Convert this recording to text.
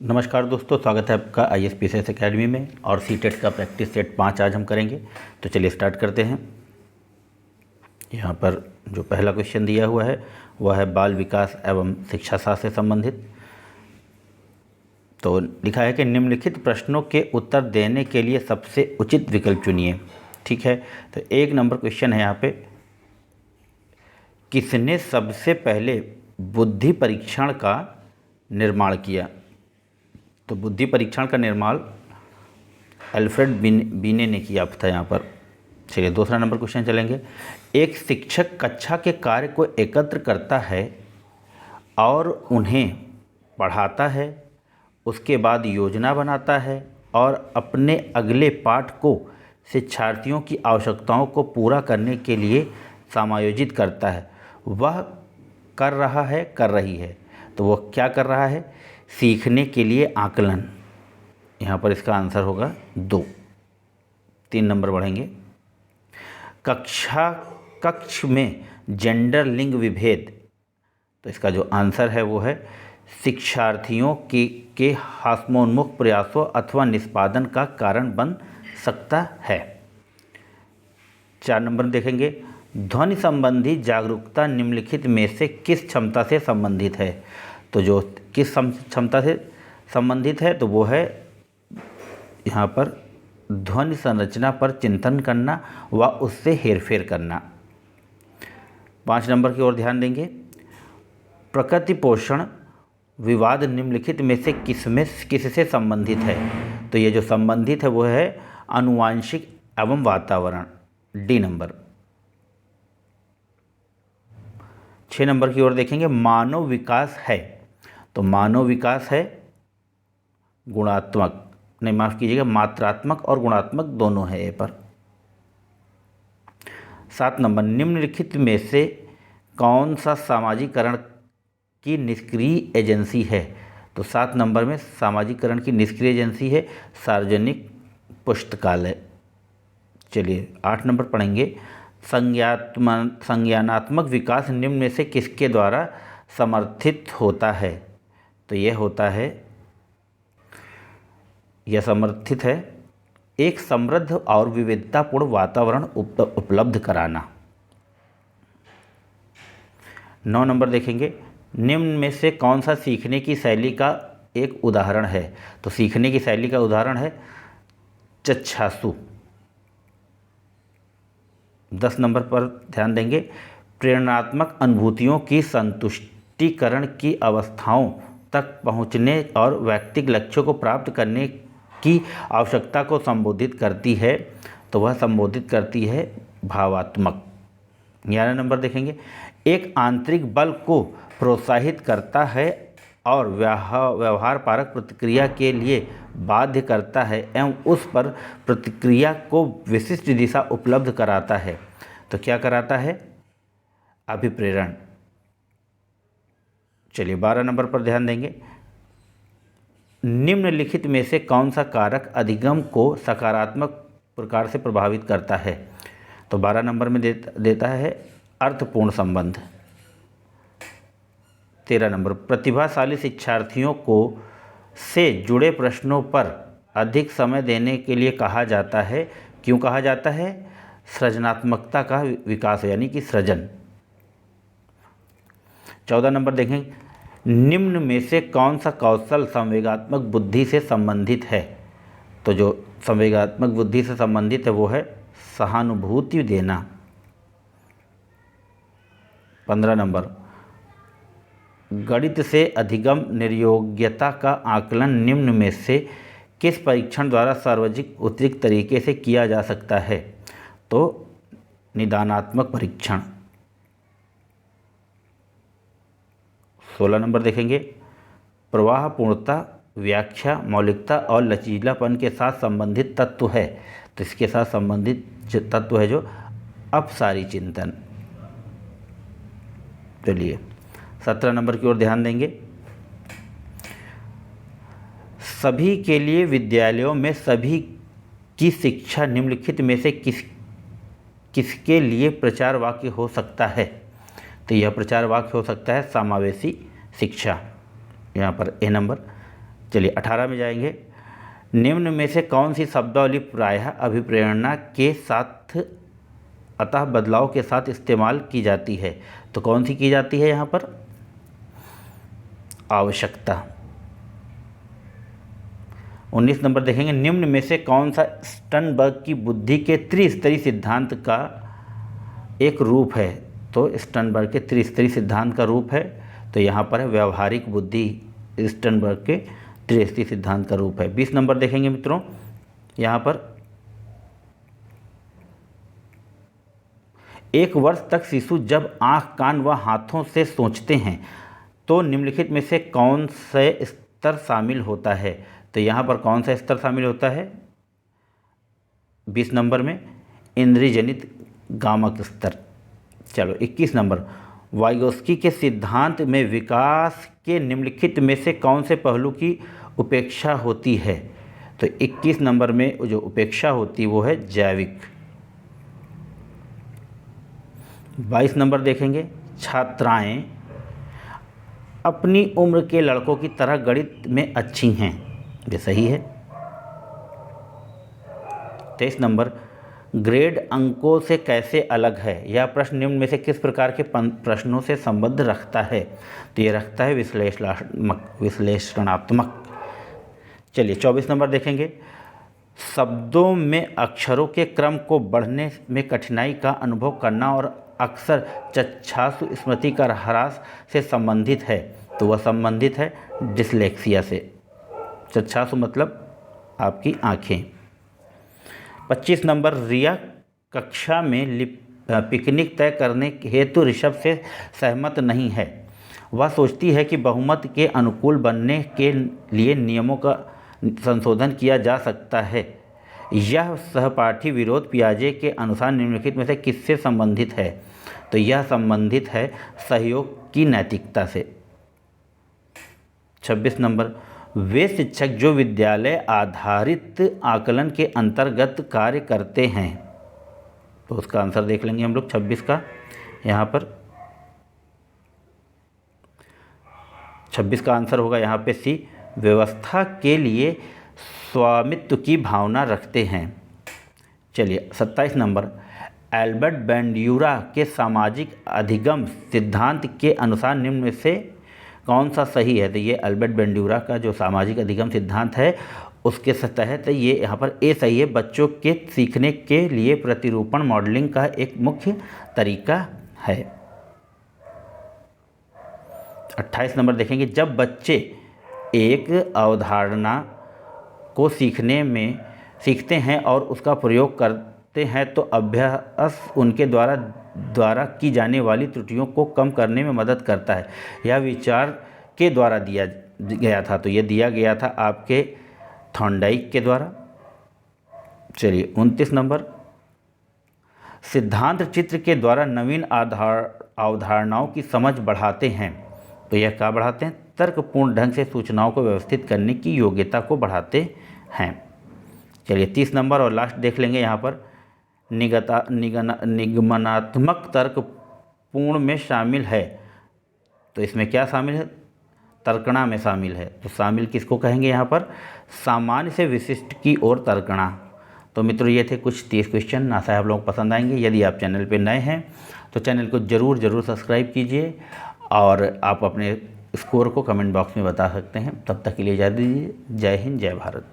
नमस्कार दोस्तों, स्वागत है आपका ISPCS एकेडमी में। और सीटेट का प्रैक्टिस सेट 5 आज हम करेंगे। तो चलिए स्टार्ट करते हैं। यहाँ पर जो पहला क्वेश्चन दिया हुआ है वह है बाल विकास एवं शिक्षा शास्त्र से संबंधित। तो लिखा है कि निम्नलिखित प्रश्नों के उत्तर देने के लिए सबसे उचित विकल्प चुनिए। ठीक है, तो 1 नंबर क्वेश्चन है यहाँ पे, किसने सबसे पहले बुद्धि परीक्षण का निर्माण किया? तो बुद्धि परीक्षण का निर्माण अल्फ्रेड बीने ने किया था यहाँ पर। चलिए दूसरा नंबर क्वेश्चन चलेंगे। एक शिक्षक कक्षा के कार्य को एकत्र करता है और उन्हें पढ़ाता है, उसके बाद योजना बनाता है और अपने अगले पाठ को शिक्षार्थियों की आवश्यकताओं को पूरा करने के लिए समायोजित करता है। वह कर रहा है, कर रही है। तो वह क्या कर रहा है? सीखने के लिए आकलन। यहाँ पर इसका आंसर होगा 2। 3 नंबर बढ़ेंगे। कक्ष में जेंडर लिंग विभेद। तो इसका जो आंसर है वो है शिक्षार्थियों के हास्योन्मुख प्रयासों अथवा निष्पादन का कारण बन सकता है। 4 नंबर देखेंगे। ध्वनि संबंधी जागरूकता निम्नलिखित में से किस क्षमता से संबंधित है? तो जो किस क्षमता से संबंधित है तो वो है यहाँ पर ध्वनि संरचना पर चिंतन करना व उससे हेरफेर करना। 5 नंबर की ओर ध्यान देंगे। प्रकृति पोषण विवाद निम्नलिखित में से किससे संबंधित है? तो ये जो संबंधित है वो है आनुवांशिक एवं वातावरण। D number. 6 नंबर की ओर देखेंगे। मानव विकास है, तो मानव विकास है गुणात्मक, नहीं माफ़ कीजिएगा, मात्रात्मक और गुणात्मक दोनों है ए पर। 7 नंबर। निम्नलिखित में से कौन सा सामाजिकरण की निष्क्रिय एजेंसी है? तो 7 नंबर में सामाजिकरण की निष्क्रिय एजेंसी है सार्वजनिक पुस्तकालय। चलिए 8 नंबर पढ़ेंगे। संज्ञानात्मक विकास निम्न में से किसके द्वारा समर्थित होता है? तो यह होता है, यह समर्थित है एक समृद्ध और विविधतापूर्ण वातावरण उपलब्ध कराना। 9 नंबर देखेंगे। निम्न में से कौन सा सीखने की शैली का एक उदाहरण है? तो सीखने की शैली का उदाहरण है चच्छासु। 10 नंबर पर ध्यान देंगे। प्रेरणात्मक अनुभूतियों की संतुष्टिकरण की अवस्थाओं तक पहुँचने और व्यक्तिगत लक्ष्यों को प्राप्त करने की आवश्यकता को संबोधित करती है। तो वह संबोधित करती है भावात्मक। 11 नंबर देखेंगे। एक आंतरिक बल को प्रोत्साहित करता है और व्यवहार परक प्रतिक्रिया के लिए बाध्य करता है एवं उस पर प्रतिक्रिया को विशिष्ट दिशा उपलब्ध कराता है। तो क्या कराता है? अभिप्रेरण। चलिए 12 नंबर पर ध्यान देंगे। निम्नलिखित में से कौन सा कारक अधिगम को सकारात्मक प्रकार से प्रभावित करता है? तो 12 नंबर में देता है अर्थपूर्ण संबंध। 13 नंबर। प्रतिभाशाली शिक्षार्थियों को से जुड़े प्रश्नों पर अधिक समय देने के लिए कहा जाता है। क्यों कहा जाता है? सृजनात्मकता का विकास यानी कि सृजन। 14 नंबर देखें। निम्न में से कौन सा कौशल संवेगात्मक बुद्धि से संबंधित है? तो जो संवेगात्मक बुद्धि से संबंधित है वो है सहानुभूति देना। 15 नंबर। गणित से अधिगम निर्योग्यता का आकलन निम्न में से किस परीक्षण द्वारा सार्वजनिक उतरिक्त तरीके से किया जा सकता है? तो निदानात्मक परीक्षण। 16 नंबर देखेंगे। प्रवाह पूर्णता, व्याख्या, मौलिकता और लचीलापन के साथ संबंधित तत्व है। तो इसके साथ संबंधित जो तत्व है जो अपसारी चिंतन। चलिए 17 नंबर की ओर ध्यान देंगे। सभी के लिए विद्यालयों में सभी की शिक्षा निम्नलिखित में से किसके लिए प्रचार वाक्य हो सकता है? तो यह प्रचार वाक्य हो सकता है समावेशी शिक्षा। यहाँ पर ए नंबर। चलिए 18 में जाएंगे। निम्न में से कौन सी शब्दावली प्रायः अभिप्रेरणा के साथ अतः बदलाव के साथ इस्तेमाल की जाती है? तो कौन सी की जाती है यहाँ पर? आवश्यकता। 19 नंबर देखेंगे। निम्न में से कौन सा स्टर्नबर्ग की बुद्धि के त्रिस्तरीय सिद्धांत का एक रूप है? तो स्टर्नबर्ग के त्रिस्तरीय सिद्धांत का रूप है, तो यहाँ पर है व्यवहारिक बुद्धि स्टर्नबर्ग के त्रिस्तरीय सिद्धांत का रूप है। 20 नंबर देखेंगे मित्रों, यहाँ पर 1 वर्ष तक शिशु जब आँख, कान व हाथों से सोचते हैं तो निम्नलिखित में से कौन से स्तर शामिल होता है? तो यहाँ पर कौन सा स्तर शामिल होता है? 20 नंबर में इंद्रियजनित गामक स्तर। चलो 21 नंबर, वाइगोस्की के सिद्धांत में विकास के निम्नलिखित में से कौन से पहलू की उपेक्षा होती है? तो 21 नंबर में जो उपेक्षा होती है वो है जैविक। 22 नंबर देखेंगे। छात्राएं अपनी उम्र के लड़कों की तरह गणित में अच्छी हैं, ये सही है। 23 नंबर, ग्रेड अंकों से कैसे अलग है? यह प्रश्न निम्न में से किस प्रकार के प्रश्नों से संबंध रखता है? तो ये रखता है विश्लेषणात्मक। चलिए 24 नंबर देखेंगे। शब्दों में अक्षरों के क्रम को बढ़ने में कठिनाई का अनुभव करना और अक्सर चक्षासु स्मृति का ह्रास से संबंधित है, तो वह संबंधित है डिसलेक्सिया से। चक्षासु मतलब आपकी आँखें। 25 नंबर, रिया कक्षा में पिकनिक तय करने हेतु ऋषभ से सहमत नहीं है। वह सोचती है कि बहुमत के अनुकूल बनने के लिए नियमों का संशोधन किया जा सकता है। यह सहपाठी विरोध पियाजे के अनुसार निम्नलिखित में से किससे संबंधित है? तो यह संबंधित है सहयोग की नैतिकता से। 26 नंबर, वे शिक्षक जो विद्यालय आधारित आकलन के अंतर्गत कार्य करते हैं, तो उसका आंसर देख लेंगे हम लोग 26 का। यहाँ पर 26 का आंसर होगा यहाँ पे सी, व्यवस्था के लिए स्वामित्व की भावना रखते हैं। चलिए 27 नंबर, एल्बर्ट बैंड्यूरा के सामाजिक अधिगम सिद्धांत के अनुसार निम्न में से कौन सा सही है? तो ये एल्बर्ट बैंड्यूरा का जो सामाजिक अधिगम सिद्धांत है उसके तहत ये यहाँ पर ए सही है। बच्चों के सीखने के लिए प्रतिरूपण मॉडलिंग का एक मुख्य तरीका है। 28 नंबर देखेंगे। जब बच्चे एक अवधारणा को सीखते हैं और उसका प्रयोग करते हैं तो अभ्यास उनके द्वारा की जाने वाली त्रुटियों को कम करने में मदद करता है। यह विचार के द्वारा दिया गया था, तो यह दिया गया था आपके थॉर्नडाइक के द्वारा। चलिए 29 नंबर, सिद्धांत चित्र के द्वारा नवीन अवधारणाओं की समझ बढ़ाते हैं, तो यह क्या बढ़ाते हैं? तर्कपूर्ण ढंग से सूचनाओं को व्यवस्थित करने की योग्यता को बढ़ाते हैं। चलिए 30 नंबर और लास्ट देख लेंगे। यहाँ पर निगमनात्मक तर्क पूर्ण में शामिल है, तो इसमें क्या शामिल है? तर्कणा में शामिल है। तो शामिल किसको कहेंगे? यहाँ पर सामान्य से विशिष्ट की ओर तर्कणा। तो मित्रों ये थे कुछ 30 क्वेश्चन, आशा है आप लोग पसंद आएंगे। यदि आप चैनल पे नए हैं तो चैनल को ज़रूर सब्सक्राइब कीजिए और आप अपने स्कोर को कमेंट बॉक्स में बता सकते हैं। तब तक के लिए इजाज़त दीजिए। जय हिंद, जय भारत।